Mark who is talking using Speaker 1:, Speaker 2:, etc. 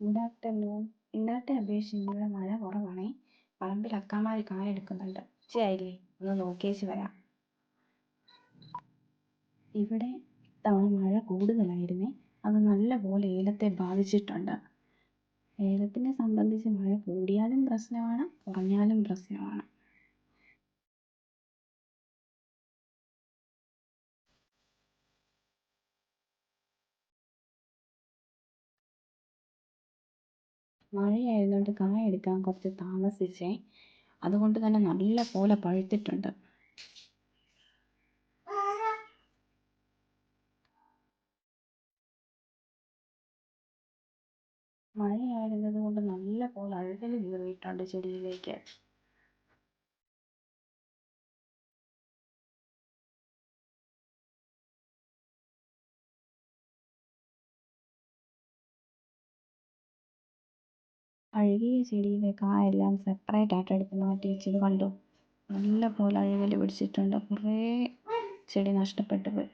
Speaker 1: Good afternoon. ഇന്നലത്തെ അപേക്ഷിച്ച് ഇന്നലെ മഴ കുറവാണേ. പറമ്പിൽ അക്കാമാര് കായ എടുക്കുന്നുണ്ട്. ഉച്ചയായില്ലേ, ഒന്ന് നോക്കിയേച്ച് വരാം. ഇവിടെ തവണ മഴ കൂടുതലായിരുന്നേ. അത് നല്ല പോലെ ഏലത്തെ ബാധിച്ചിട്ടുണ്ട്. ഏലത്തിനെ സംബന്ധിച്ച് മഴ കൂടിയാലും പ്രശ്നമാണ്, കുറഞ്ഞാലും പ്രശ്നമാണ്. മഴയായതുകൊണ്ട് കായ എടുക്കാൻ കുറച്ച് താമസിച്ചേ. അതുകൊണ്ട് തന്നെ നല്ല പോലെ പഴുത്തിട്ടുണ്ട്. മഴയായിരുന്നത് കൊണ്ട് നല്ല പോലെ അഴുകൽ കയറിയിട്ടുണ്ട് ചെടിയിലേക്ക്. അഴുകിയ ചെടിയിലെ കായെല്ലാം സെപ്പറേറ്റ് ആയിട്ട് എടുത്ത് മാറ്റി വെച്ചത് കണ്ടു. നല്ല പോലെ അഴുകൽ പിടിച്ചിട്ടുണ്ട്. കുറേ ചെടി നഷ്ടപ്പെട്ടു പോയി.